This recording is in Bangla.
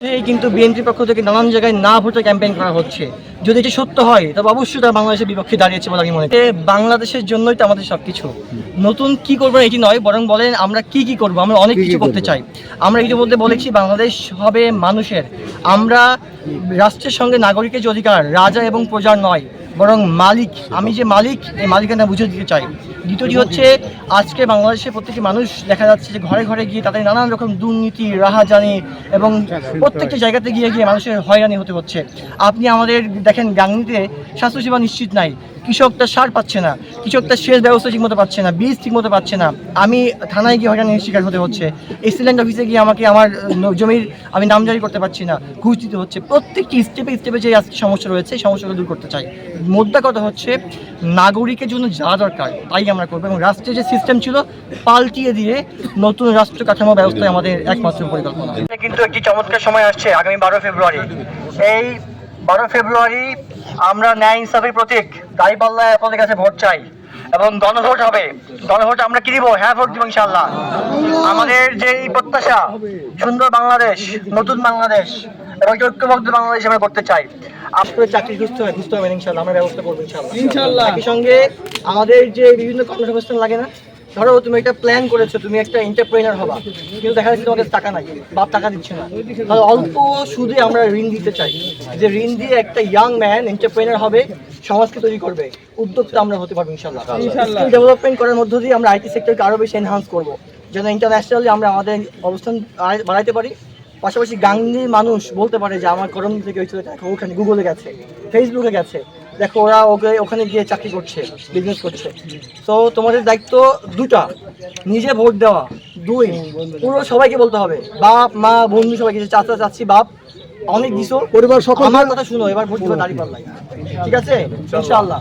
এই কিন্তু বিএনপির পক্ষ থেকে নানান জায়গায় না ভোটে ক্যাম্পেইন করা হচ্ছে। যদি এটি সত্য হয় তবে অবশ্যই তারা বাংলাদেশের বিপক্ষে দাঁড়িয়েছে বলে আমি মনে করি। বাংলাদেশের জন্যই তো আমাদের সবকিছু। নতুন কি করবো এটি নয়, বরং বলেন আমরা কি কি করবো। আমরা অনেক কিছু করতে চাই। আমরা ইতিমধ্যে বলেছি বাংলাদেশ হবে মানুষের। আমরা রাষ্ট্রের সঙ্গে নাগরিকের যে অধিকার, রাজা এবং প্রজার নয়, বরং মালিক। আমি যে মালিক, এই মালিকানা বুঝে দিতে চাই। দ্বিতীয়টি হচ্ছে আজকে বাংলাদেশের প্রত্যেকটি মানুষ দেখা যাচ্ছে যে ঘরে ঘরে গিয়ে তাদের নানান রকম দুর্নীতি, রাহাজানি এবং প্রত্যেকটা জায়গাতে গিয়ে গিয়ে মানুষের হয়রানি হতে হচ্ছে। আপনি আমাদের দেখেন গাংনীতে স্বাস্থ্যসেবা নিশ্চিত নাই, কৃষক তার সার পাচ্ছে না, কৃষক তার সেচ ব্যবস্থা ঠিকমতো পাচ্ছে না, বীজ ঠিকমতো পাচ্ছে না। আমি থানায় গিয়ে হয়রানির শিকার হতে হচ্ছে। এক্সিলেন্ট অফিসে গিয়ে আমাকে আমার জমির আমি নামজারি করতে পারছি না, ঘুষ দিতে হচ্ছে। প্রত্যেকটি স্টেপে স্টেপে যে আজকে সমস্যা রয়েছে এই সমস্যাগুলো দূর করতে চাই। মোদ্দা কথা হচ্ছে নাগরিকের জন্য যা দরকার তাই আমরা করবো, এবং রাষ্ট্রের যে সিস্টেম ছিল পাল্টিয়ে দিয়ে নতুন রাষ্ট্র কাঠামো ব্যবস্থায় আমাদের একমাত্র পরিকল্পনা। কিন্তু একটি চমৎকার সময় আসছে আগামী 12 ফেব্রুয়ারি। এই 12 ফেব্রুয়ারি আমরা ন্যায় ইনসাফের প্রতীক দাঁড়িপাল্লায় আপনাদের কাছে ভোট চাই, এবং গণভোট হবে। গণভোট আমরা কি দিব? হ্যাঁ ভোট দিব ইনশাআল্লাহ। আমাদের যে এই প্রত্যাশা, সুন্দর বাংলাদেশ, নতুন বাংলাদেশ এবং ঐক্যবদ্ধ বাংলাদেশ আমরা করতে চাই। আসলে চাকরি খুঁজতে হবে ইনশাআল্লাহ, আমরা ব্যবস্থা করবো ইনশাআল্লাহ। একই সঙ্গে আমাদের যে বিভিন্ন কর্মসংস্থান লাগে না, ধরো তুমি একটা প্ল্যান করেছো, তুমি একটা এন্টারপ্রেনার হবা, কিন্তু দেখা যাচ্ছে তোমাদের টাকা নাই, বাপ টাকা দিচ্ছে না, তাহলে অল্প সুদে আমরা ঋণ দিতে চাই। যে ঋণ দিয়ে একটা ইয়াং ম্যান এন্টারপ্রেনার হবে, সমাজকে তৈরি করবে, উদ্যোক্তা আমরা হতে পারবো ইনশাআল্লাহ। ডেভেলপমেন্ট করার মধ্য দিয়ে আমরা আইটি সেক্টরকে আরও বেশি এনহান্স করবো, যেন ইন্টারন্যাশনালি আমরা আমাদের অবস্থান বাড়াইতে পারি। পাশাপাশি গাংনীর মানুষ বলতে পারে যে আমার করম থেকে ওই ছেলেটা ওখানে গুগলে গেছে, ফেসবুকে গেছে, দেখো ওরা ওখানে গিয়ে চাকরি করছে, বিজনেস করছে। তো তোমাদের দায়িত্ব দুটা, নিজে ভোট দেওয়া, দুই পুরো সবাইকে বলতে হবে, বাপ মা বন্ধু সবাইকে, চাচা চাচি বাপ অনেক দিছো, পরিবার সকল আমার কথা শুনো, এবার ভোট দিবে দাঁড়িপাল্লায়, ঠিক আছে ইনশাআল্লাহ।